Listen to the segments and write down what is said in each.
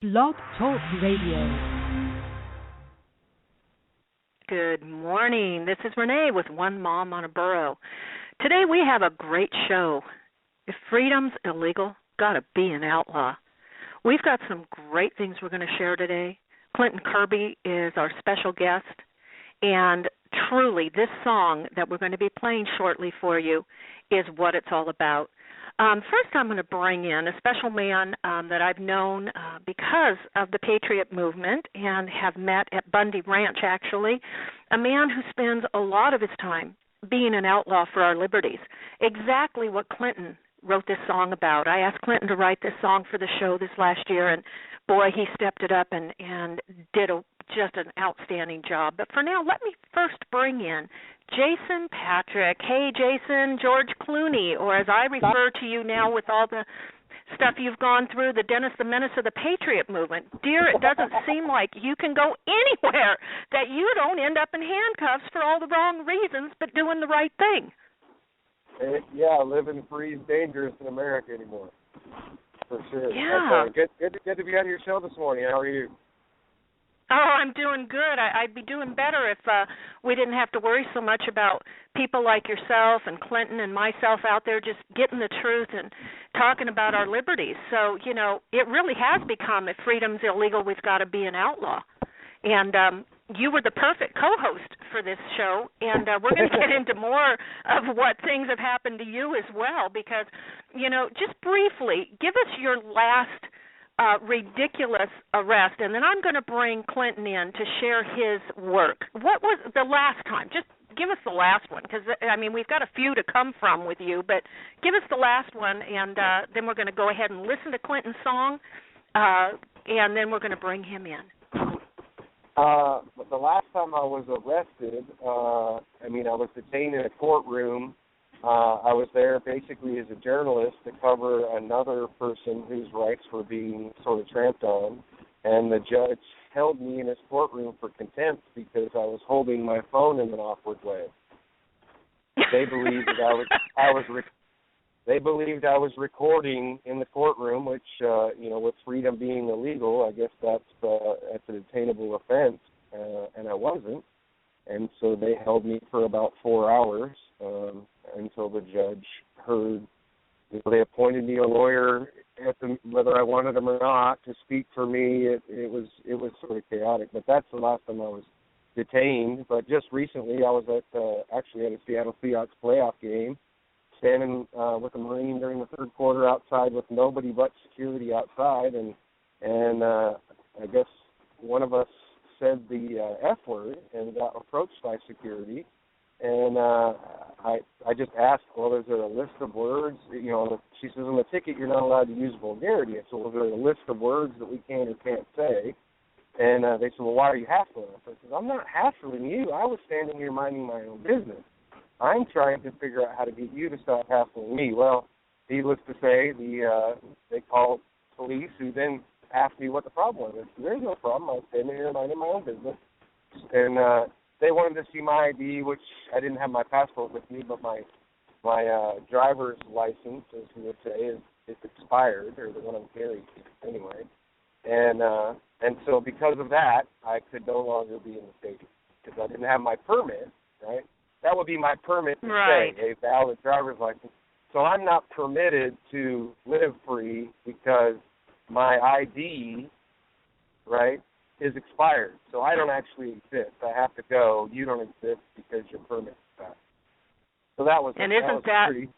Blog Talk Radio. Good morning. This is Rene with One Mom on a Borough. Today we have a great show. If freedom's illegal, gotta be an outlaw. We've got some great things we're going to share today. Clinton Kirby is our special guest, and truly this song that we're going to be playing shortly for you is what it's all about. First, I'm going to bring in a special man that I've known because of the Patriot movement and have met at Bundy Ranch, actually, a man who spends a lot of his time being an outlaw for our liberties, exactly what Clinton wrote this song about. I asked Clinton to write this song for the show this last year, and boy, he stepped it up and did just an outstanding job. But for now, let me first bring in Jason Patrick. Hey, Jason, George Clooney, or as I refer to you now with all the stuff you've gone through, the Dennis the Menace of the Patriot movement. Dear, it doesn't seem like you can go anywhere that you don't end up in handcuffs for all the wrong reasons but doing the right thing. Yeah, living free is dangerous in America anymore, for sure. Yeah. Good to be on your show this morning. How are you? Oh, I'm doing good. I'd be doing better if we didn't have to worry so much about people like yourself and Clinton and myself out there just getting the truth and talking about our liberties. So, you know, it really has become, if freedom's illegal, we've got to be an outlaw. And you were the perfect co-host for this show, and we're going to get into more of what things have happened to you as well because, you know, just briefly, give us your last ridiculous arrest, and then I'm going to bring Clinton in to share his work. What was the last time? Just give us the last one, because, I mean, we've got a few to come from with you, but give us the last one, and then we're going to go ahead and listen to Clinton's song, and then we're going to bring him in. The last time I was arrested, I was detained in a courtroom. I was there basically as a journalist to cover another person whose rights were being sort of tramped on, and the judge held me in his courtroom for contempt because I was holding my phone in an awkward way. They believed that they believed I was recording in the courtroom, which with freedom being illegal, I guess that's an attainable offense, and I wasn't. And so they held me for about 4 hours until the judge heard. They appointed me a lawyer, whether I wanted him or not, to speak for me. It was sort of chaotic. But that's the last time I was detained. But just recently, I was at a Seattle Seahawks playoff game, standing with a Marine during the third quarter outside with nobody but security outside, and I guess one of us said the F word and got approached by security, and I just asked, well, is there a list of words? She says, in the ticket you're not allowed to use vulgarity. So is there a list of words that we can or can't say? And they said, well, why are you hassling us? I said, I'm not hassling you. I was standing here minding my own business. I'm trying to figure out how to get you to stop hassling me. Well, needless to say, they called police, who then asked me what the problem was. There's no problem. I was standing here minding my own business. And they wanted to see my ID, which I didn't have my passport with me, but my driver's license, as we would say, is expired, or the one I'm carrying anyway. And so because of that, I could no longer be in the state because I didn't have my permit, right? That would be my permit to stay, a valid driver's license. So I'm not permitted to live free because my ID, right, is expired. So I don't actually exist. I have to go. You don't exist because your permit's expired. So that was. And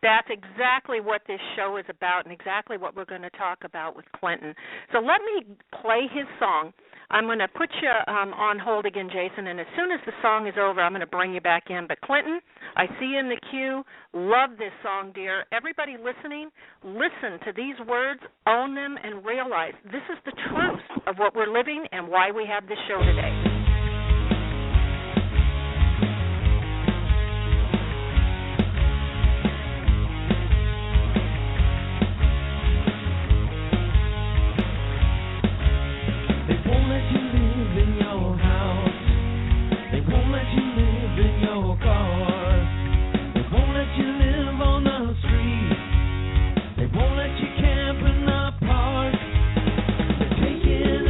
that's exactly what this show is about, and exactly what we're going to talk about with Clinton. So let me play his song. I'm going to put you on hold again, Jason, and as soon as the song is over, I'm going to bring you back in. But Clinton, I see you in the queue. Love this song, dear. Everybody listening, listen to these words, own them, and realize this is the truth of what we're living and why we have this show today. Won't let you camp in the park. They're taking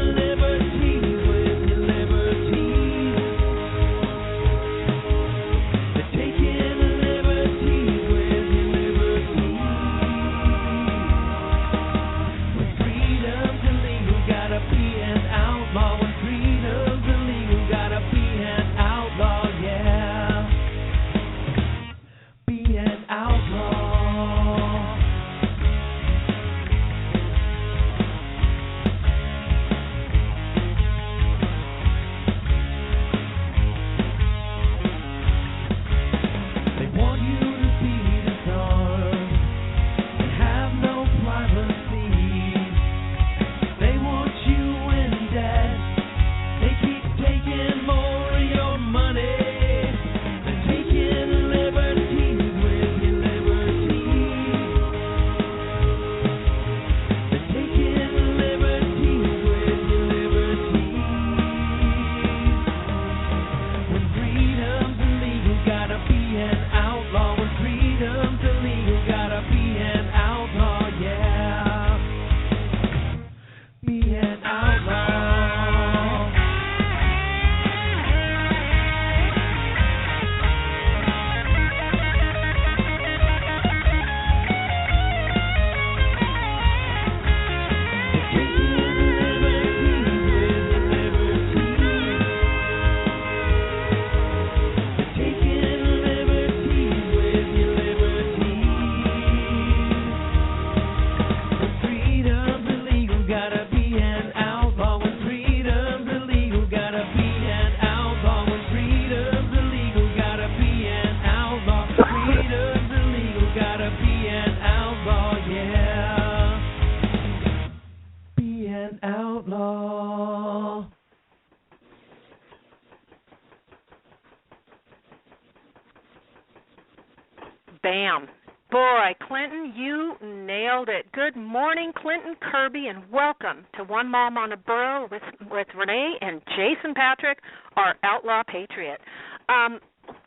bam. Boy, Clinton, you nailed it. Good morning, Clinton Kirby, and welcome to One Mom on a Borough with Rene and Jason Patrick, our Outlaw Patriot.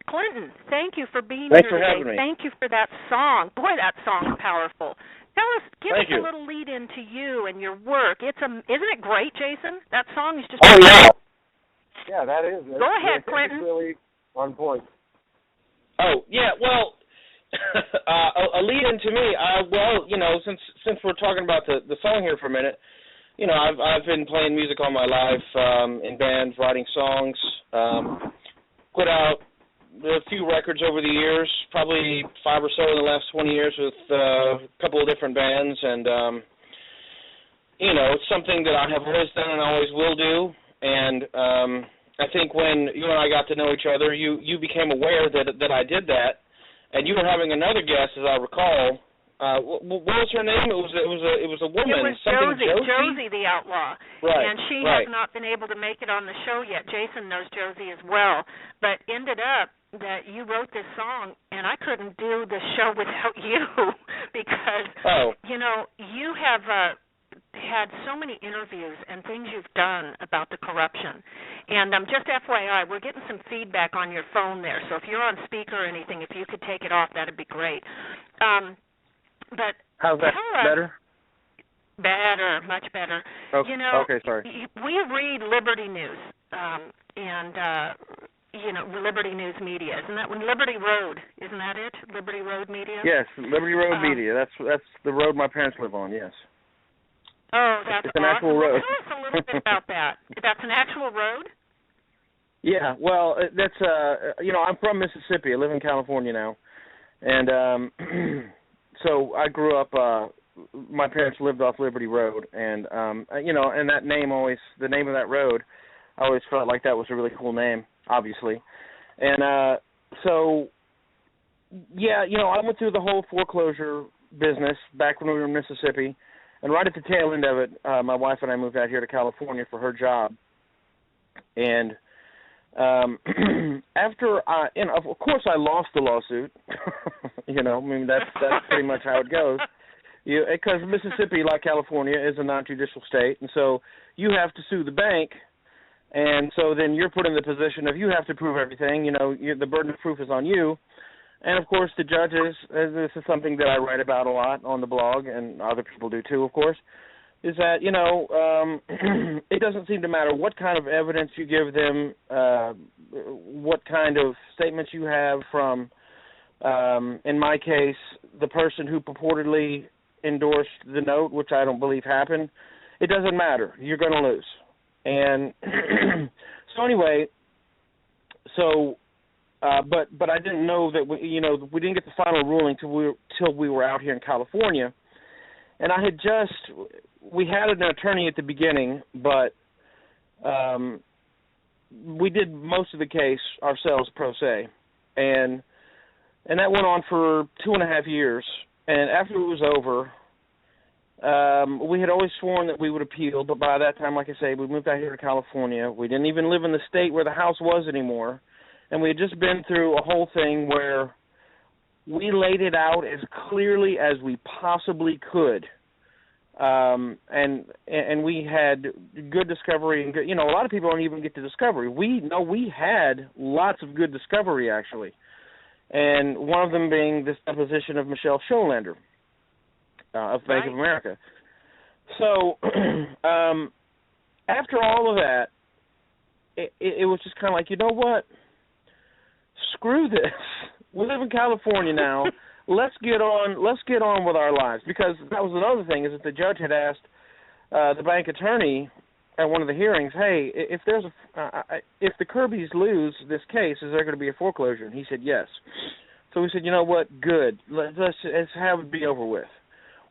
Clinton, thank you for being Thanks here for today. having me. Thank you for that song. Boy, that song's powerful. Give us you. a little lead into you and your work. Isn't it great, Jason? That song is just. Oh, yeah. Yeah, that is. Go ahead, Clinton. It's really on point. Oh, yeah, well, a lead-in to me, since we're talking about the song here for a minute, I've been playing music all my life, in bands, writing songs, put out a few records over the years, probably 5 or so in the last 20 years with a couple of different bands, and, it's something that I have always done and always will do, and I think when you and I got to know each other, you became aware that I did that, and you were having another guest, as I recall. What was her name? It was a woman. It was Josie the Outlaw. Right. And she has not been able to make it on the show yet. Jason knows Josie as well, but ended up that you wrote this song, and I couldn't do the show without you because you have had so many interviews and things you've done about the corruption. And just FYI, we're getting some feedback on your phone there, so if you're on speaker or anything, if you could take it off, that'd be great. But how's that? Better? Better, much better. Okay, okay, sorry. We read Liberty News, Liberty News Media. Isn't that Liberty Road? Isn't that it? Liberty Road Media? Yes, Liberty Road Media. That's the road my parents live on, yes. Oh, that's it's an awesome. actual road. Tell us a little bit about that. That's an actual road? Yeah, well, that's, I'm from Mississippi. I live in California now. And so I grew up, my parents lived off Liberty Road. And, and that name the name of that road, I always felt like that was a really cool name, obviously. And I went through the whole foreclosure business back when we were in Mississippi. And right at the tail end of it, my wife and I moved out here to California for her job. And after of course I lost the lawsuit. That's pretty much how it goes. Because Mississippi, like California, is a non-judicial state, and so you have to sue the bank. And so then you're put in the position of you have to prove everything. The burden of proof is on you. And, of course, the judges, this is something that I write about a lot on the blog, and other people do too, of course, is that, it doesn't seem to matter what kind of evidence you give them, what kind of statements you have from, in my case, the person who purportedly endorsed the note, which I don't believe happened. It doesn't matter. You're going to lose. And but I didn't know that we didn't get the final ruling till we were out here in California, and we had an attorney at the beginning, but we did most of the case ourselves pro se, and that went on for 2.5 years. And after it was over, we had always sworn that we would appeal, but by that time, like I say, we moved out here to California. We didn't even live in the state where the house was anymore. And we had just been through a whole thing where we laid it out as clearly as we possibly could. And we had good discovery. And good, a lot of people don't even get to discovery. We had lots of good discovery, actually. And one of them being this deposition of Michelle Scholander of Bank of America. So after all of that, it was just kind of like, you know what? Screw this. We live in California now. Let's get on with our lives. Because that was another thing, is that the judge had asked the bank attorney at one of the hearings, hey, if the Kirbys lose this case, is there going to be a foreclosure? And he said yes. So we said, you know what, good. Let's have it be over with.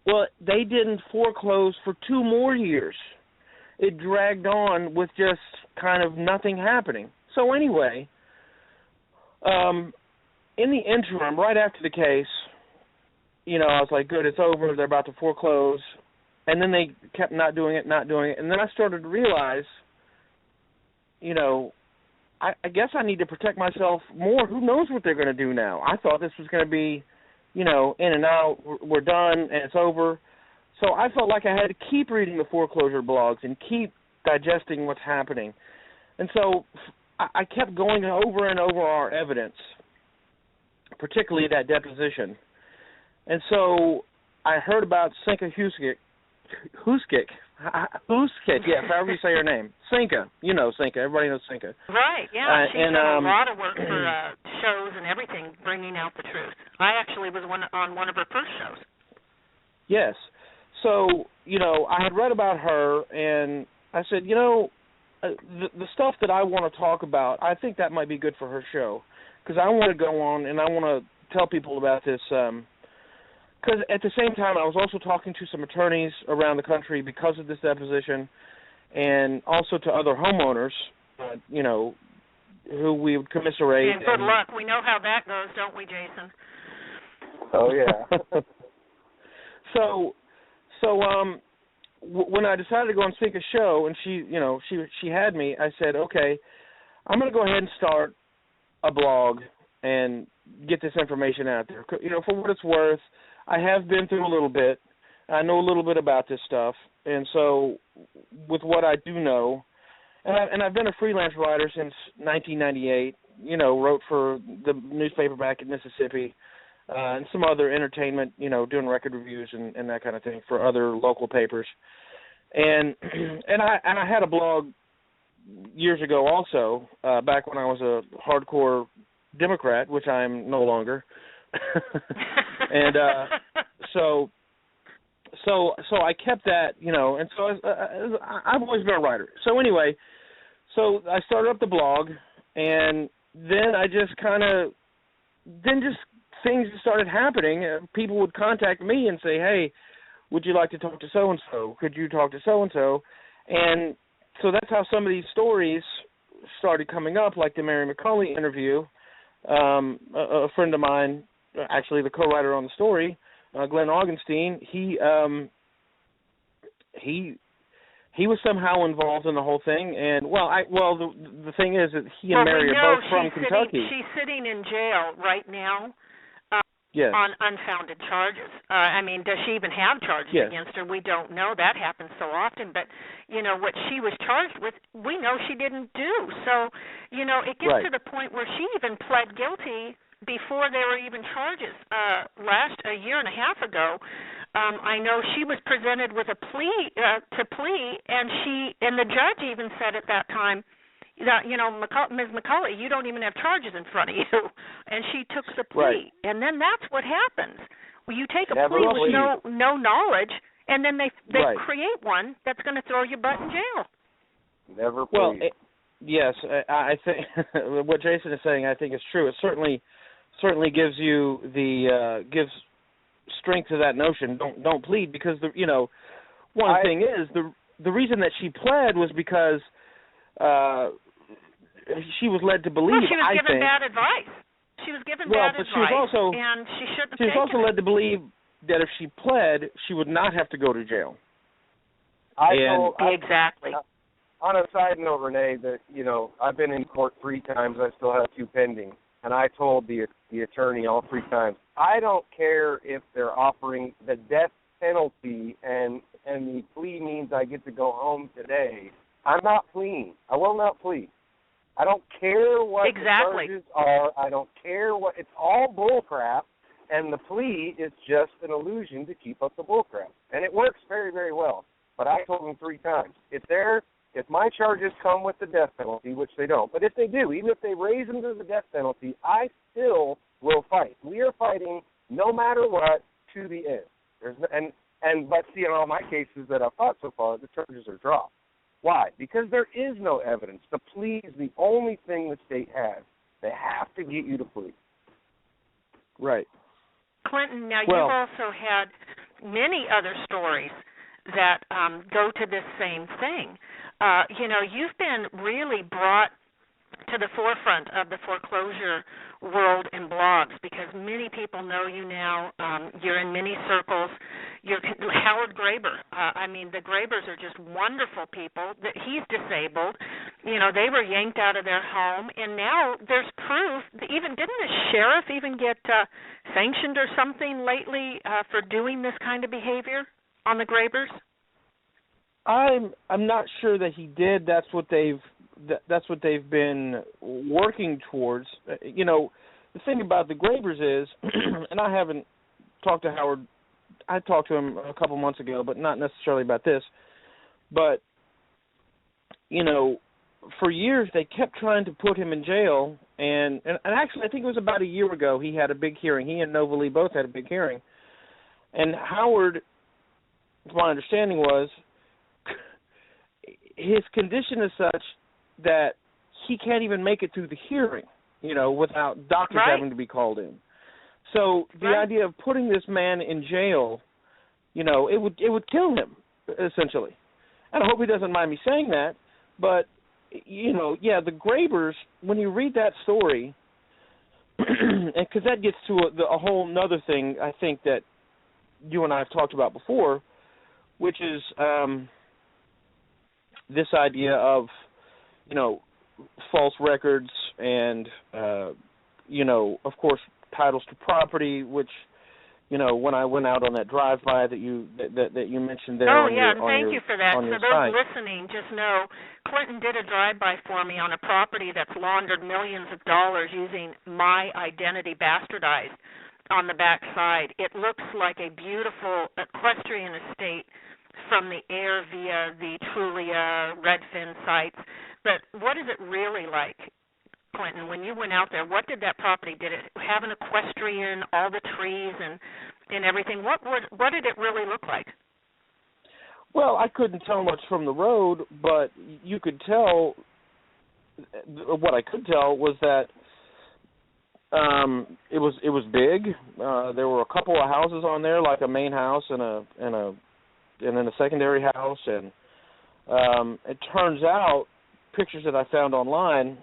Well, they didn't foreclose for 2 more years. It dragged on with just kind of nothing happening. So anyway, in the interim, right after the case, I was like, good, it's over. They're about to foreclose. And then they kept not doing it. And then I started to realize, I guess I need to protect myself more. Who knows what they're going to do now? I thought this was going to be in and out. We're done, and it's over. So I felt like I had to keep reading the foreclosure blogs and keep digesting what's happening. And so I kept going over and over our evidence, particularly that deposition. And so I heard about Cinca Huskik, yes, however you say her name. Cinca. You know Cinca. Everybody knows Cinca. Right, yeah. She's done a lot of work for shows and everything, bringing out the truth. I actually was on one of her first shows. Yes. So, I had read about her, and I said, the stuff that I want to talk about, I think that might be good for her show, because I want to go on and I want to tell people about this. Because at the same time, I was also talking to some attorneys around the country because of this deposition, and also to other homeowners, who we would commiserate. And good luck. We know how that goes, don't we, Jason? Oh, yeah. So when I decided to go and speak a show, and she had me, I said, okay, I'm going to go ahead and start a blog and get this information out there. For what it's worth, I have been through a little bit. I know a little bit about this stuff, and so with what I do know, and I've been a freelance writer since 1998. Wrote for the newspaper back in Mississippi, and some other entertainment. Doing record reviews and that kind of thing for other local papers. And I had a blog years ago also, back when I was a hardcore Democrat, which I'm no longer. And so I kept that, and so I've always been a writer. So anyway, so I started up the blog, and then I just things started happening. People would contact me and say, hey, would you like to talk to so-and-so? Could you talk to so-and-so? And so that's how some of these stories started coming up, like the Mary McCulley interview. A friend of mine, actually the co-writer on the story, Glenn Augenstein, he was somehow involved in the whole thing. And, the thing is that he and Mary are both from Kentucky. She's sitting in jail right now. Yes. On unfounded charges. Does she even have charges against her? We don't know. That happens so often. But, what she was charged with, we know she didn't do. So, it gets to the point where she even pled guilty before there were even charges. A year and a half ago, I know she was presented with a plea, and the judge even said at that time, that, Ms. McCulley, you don't even have charges in front of you. And she took the plea. Right. And then that's what happens. Well, you take a plea with no knowledge, and then they create one that's going to throw your butt in jail. Never plead. Well, yes, I think what Jason is saying, I think is true. It certainly gives you gives strength to that notion. Don't plead, because one thing is the reason that she pled was because she was led to believe. Well, she was given bad advice. She was given bad advice, and she shouldn't have taken it. She was also led to believe that if she pled, she would not have to go to jail. Exactly. On a side note, Rene, that I've been in court 3 times. I still have 2 pending, and I told the attorney all 3 times, I don't care if they're offering the death penalty and the plea means I get to go home today. I'm not pleading. I will not plead. I don't care what the charges are. I don't care what. It's all bullcrap, and the plea is just an illusion to keep up the bullcrap. And it works very, very well. But I told them 3 times. If my charges come with the death penalty, which they don't, but if they do, even if they raise them to the death penalty, I still will fight. We are fighting no matter what to the end. But see, in all my cases that I've fought so far, the charges are dropped. Why? Because there is no evidence. The plea is the only thing the state has. They have to get you to plead. Right. Clinton, now you've also had many other stories that go to this same thing. You've been really brought to the forefront of the foreclosure world in blogs because many people know you now. You're in many circles. You're Howard Graber. The Grabers are just wonderful people. He's disabled. They were yanked out of their home, and now there's proof. Didn't the sheriff even get sanctioned or something lately for doing this kind of behavior on the Grabers? I'm not sure that he did. That's what they've been working towards. The thing about the Grabers is, and I haven't talked to Howard. I talked to him a couple months ago, but not necessarily about this. But for years they kept trying to put him in jail, and actually I think it was about a year ago he had a big hearing. He and Novalee both had a big hearing, and Howard, my understanding was, his condition is such that he can't even make it through the hearing, without doctors having to be called in. So the idea of putting this man in jail, it would kill him, essentially. And I hope he doesn't mind me saying that, but, the Grabers, when you read that story, because that gets to a whole nother thing I think that you and I have talked about before, which is this idea of, false records and, of course, titles to property, which, when I went out on that drive-by that you mentioned there. Oh, yeah, and thank you for that. For those listening, just know Clinton did a drive-by for me on a property that's laundered millions of dollars using my identity bastardized on the back side. It looks like a beautiful equestrian estate from the air via the Trulia Redfin sites. But what is it really like, Clinton, when you went out there? What did that property, did it have an equestrian, all the trees and everything? What did it really look like? Well, I couldn't tell much from the road, but you could tell, what I could tell was that it was big. There were a couple of houses on there, like a main house and then a secondary house, and it turns out, pictures that I found online,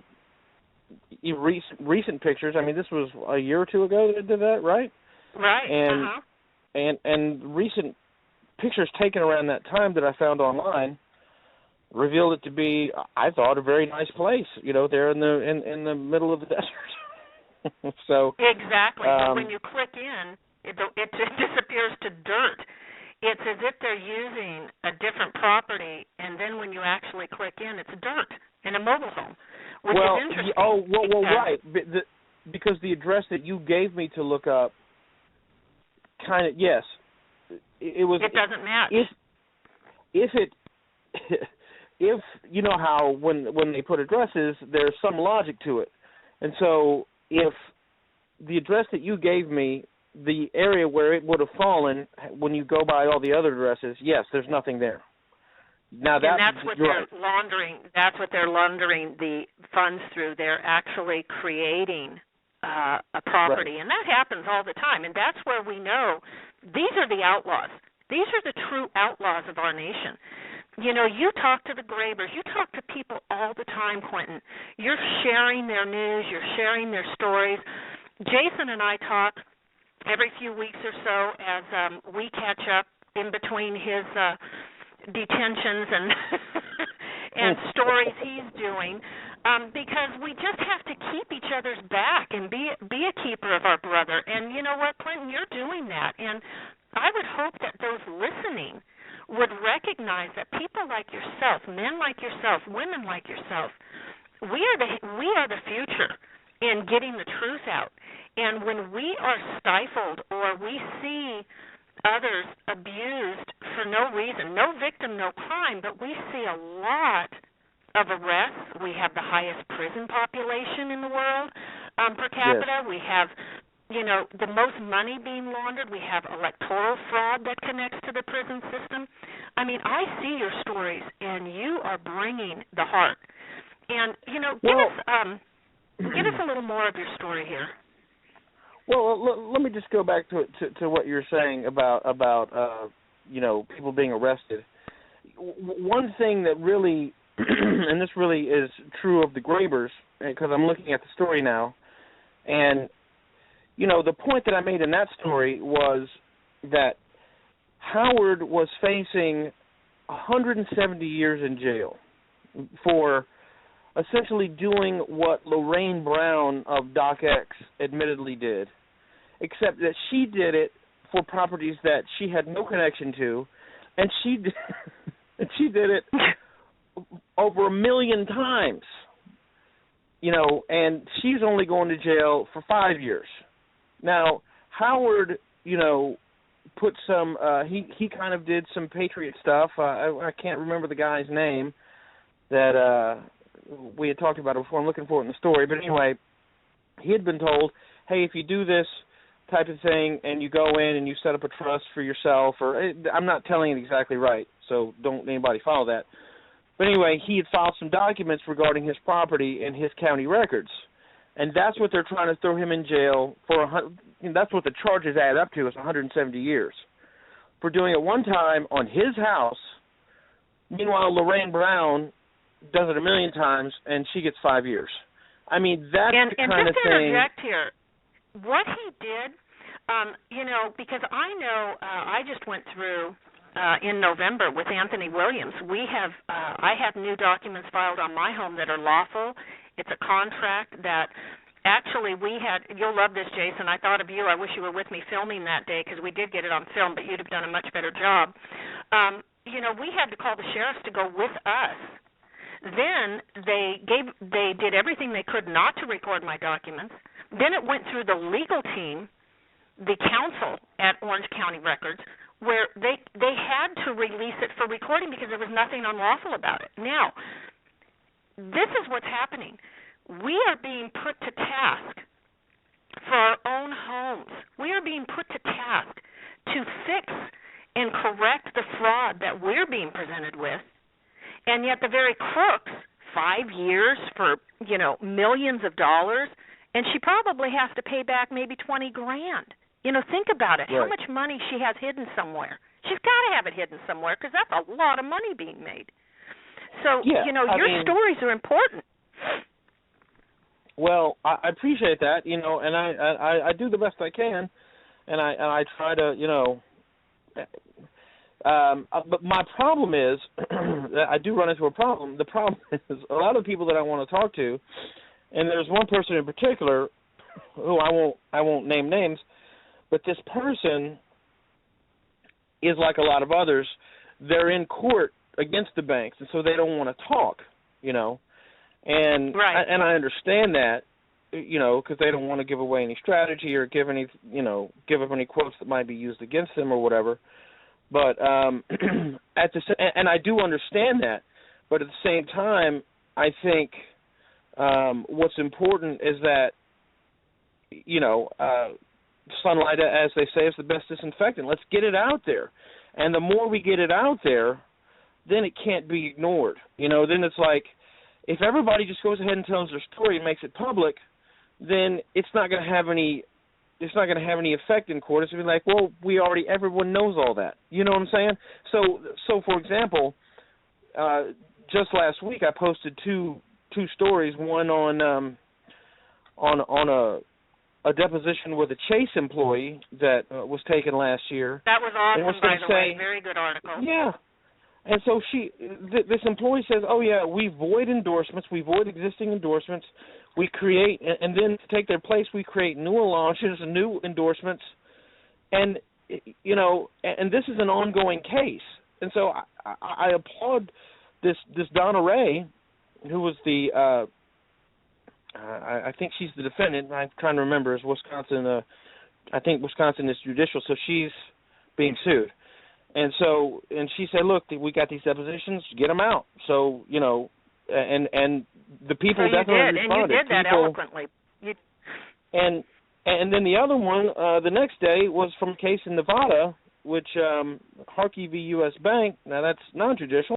recent pictures. I mean, this was a year or two ago that I did that, right? Right. And recent pictures taken around that time that I found online revealed it to be, I thought, a very nice place. There in the middle of the desert. So exactly. But when you click in, it disappears to dirt. It's as if they're using a different property, and then when you actually click in, it's dirt in a mobile home, which is interesting. Right. Because the address that you gave me to look up, kind of, yes, it was. It doesn't match. If you know how when they put addresses, there's some logic to it, and so if the address that you gave me, the area where it would have fallen, when you go by all the other addresses, yes, there's nothing there. Now that's what they're laundering. That's what they're laundering the funds through. They're actually creating a property, and that happens all the time. And that's where we know these are the outlaws. These are the true outlaws of our nation. You talk to the Grabers. You talk to people all the time, Clinton. You're sharing their news. You're sharing their stories. Jason and I talk every few weeks or so as we catch up in between his detentions and stories he's doing, because we just have to keep each other's back and be a keeper of our brother. And you know what, Clinton, you're doing that. And I would hope that those listening would recognize that people like yourself, men like yourself, women like yourself, we are the future in getting the truth out. And when we are stifled or we see others abused for no reason, no victim, no crime, but we see a lot of arrests. We have the highest prison population in the world per capita. Yes. We have, the most money being laundered. We have electoral fraud that connects to the prison system. I mean, I see your stories, and you are bringing the heart. And, give us a little more of your story here. Well, let me just go back to what you're saying about people being arrested. One thing that really, and this really is true of the Grabers, because I'm looking at the story now, and the point that I made in that story was that Howard was facing 170 years in jail for essentially doing what Lorraine Brown of Doc X admittedly did, except that she did it for properties that she had no connection to, and she did it over 1 million times, and she's only going to jail for 5 years. Now, Howard, put some, he kind of did some Patriot stuff. I can't remember the guy's name that we had talked about it before. I'm looking for it in the story. But anyway, he had been told, hey, if you do this type of thing and you go in and you set up a trust for yourself, I'm not telling it exactly right, so don't anybody follow that. But anyway, he had filed some documents regarding his property and his county records. And that's what they're trying to throw him in jail for. That's what the charges add up to, is 170 years for doing it one time on his house. Meanwhile, Lorraine Brown does it 1 million times, and she gets 5 years. I mean, that's the kind of thing. And just to interject here, what he did, because I know I just went through in November with Anthony Williams. I have new documents filed on my home that are lawful. It's a contract that actually we had. You'll love this, Jason. I thought of you. I wish you were with me filming that day, because we did get it on film, but you'd have done a much better job. We had to call the sheriffs to go with us. Then they did everything they could not to record my documents. Then it went through the legal team, the counsel at Orange County Records, where they had to release it for recording because there was nothing unlawful about it. Now, this is what's happening. We are being put to task for our own homes. We are being put to task to fix and correct the fraud that we're being presented with. And yet the very crooks, 5 years for, millions of dollars, and she probably has to pay back maybe $20,000. Think about it. Right. How much money she has hidden somewhere. She's got to have it hidden somewhere, because that's a lot of money being made. So, yeah, your stories are important. Well, I appreciate that, and I do the best I can, and I try to, but my problem is, I do run into a problem. The problem is a lot of people that I want to talk to, and there's one person in particular who I won't name names, but this person is like a lot of others. They're in court against the banks, and so they don't want to talk, and right. And I understand that, because they don't want to give away any strategy or give up any quotes that might be used against them or whatever. But and I do understand that, but at the same time, I think what's important is that sunlight, as they say, is the best disinfectant. Let's get it out there, and the more we get it out there, then it can't be ignored. Then it's like, if everybody just goes ahead and tells their story and makes it public, then it's not going to have any effect in court. It's going to be like, well, everyone knows all that. You know what I'm saying? So for example, just last week I posted two stories. One on a deposition with a Chase employee that was taken last year. That was awesome, by the way. Very good article. Yeah. And so this employee says, oh, yeah, we void endorsements, we void existing endorsements, we create, and then to take their place, we create new launches and new endorsements. And, and this is an ongoing case. And so I applaud this Donna Ray, who was the, I think she's the defendant. I'm trying to remember, is Wisconsin, I think Wisconsin is judicial, so she's being sued. And she said, look, we got these depositions, get them out. So, and the people definitely responded. And you did that eloquently. And then the other one, the next day, was from a case in Nevada, which Harkey v. U.S. Bank. Now, that's non-judicial.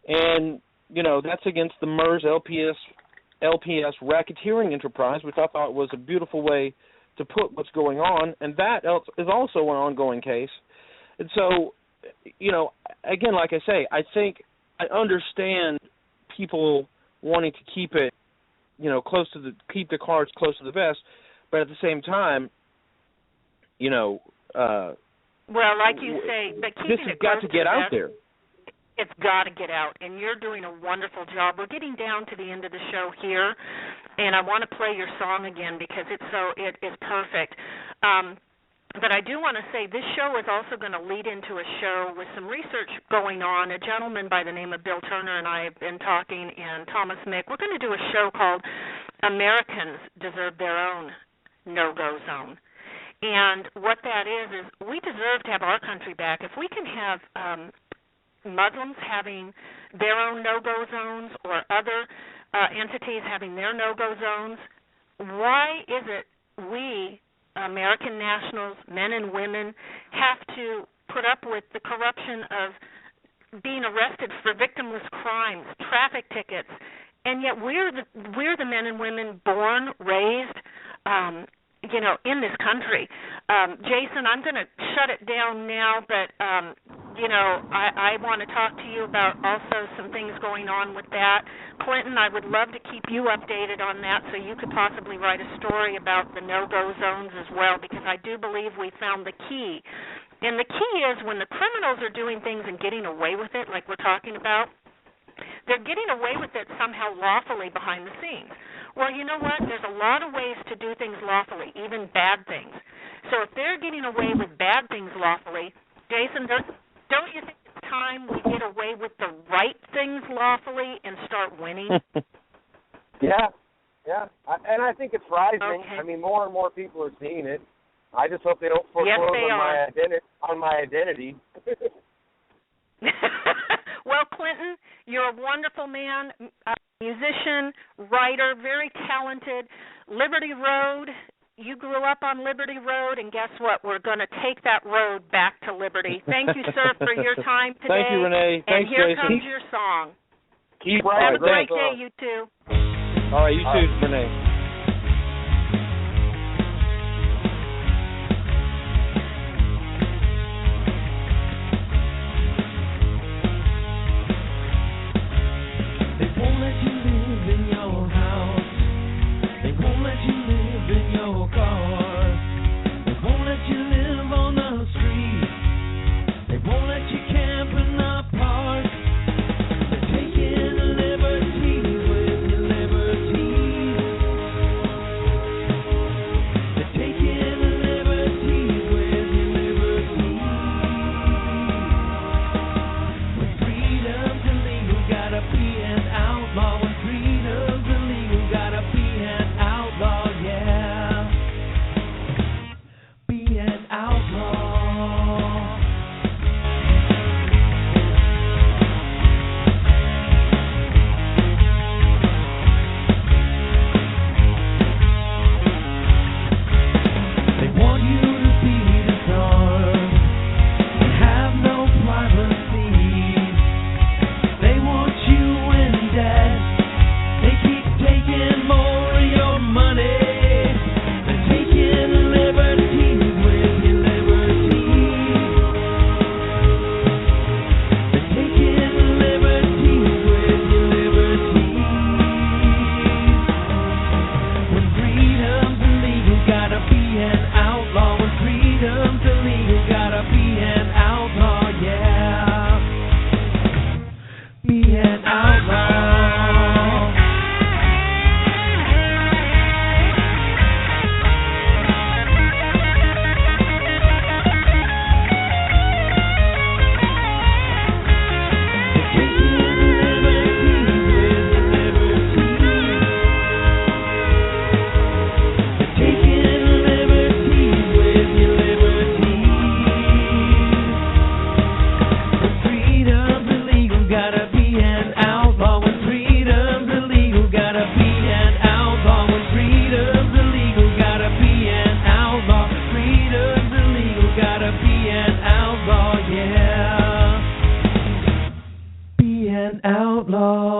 And, that's against the MERS LPS racketeering enterprise, which I thought was a beautiful way to put what's going on. And that is also an ongoing case. And so, again, like I say, I think I understand people wanting to keep it, keep the cards close to the vest, but at the same time, well, like you say, but keeping this has got to get out there. It's got to get out, and you're doing a wonderful job. We're getting down to the end of the show here, and I want to play your song again because it is perfect. But I do want to say this show is also going to lead into a show with some research going on. A gentleman by the name of Bill Turner and I have been talking, and Thomas Mick. We're going to do a show called Americans Deserve Their Own No-Go Zone. And what that is we deserve to have our country back. If we can have Muslims having their own no-go zones or other entities having their no-go zones, why is it we American nationals, men and women, have to put up with the corruption of being arrested for victimless crimes, traffic tickets, and yet we're the men and women born, raised, in this country. Jason, I'm going to shut it down now, but I want to talk to you about also some things going on with that. Clinton, I would love to keep you updated on that so you could possibly write a story about the no-go zones as well, because I do believe we found the key. And the key is when the criminals are doing things and getting away with it, like we're talking about, they're getting away with it somehow lawfully behind the scenes. Well, you know what? There's a lot of ways to do things lawfully, even bad things. So if they're getting away with bad things lawfully, Jason, don't you think it's time we get away with the right things lawfully and start winning? Yeah. And I think it's rising. Okay. I mean, more and more people are seeing it. I just hope they don't foreclose on my identity. Well, Clinton, you're a wonderful man, musician, writer, very talented. Liberty Road, you grew up on Liberty Road, and guess what? We're going to take that road back to liberty. Thank you, sir, for your time today. Thank you, Rene. Thanks, and here Jason. comes your song. Keep Have a great right. day, you two. All right, you too, Rene. Outlaw.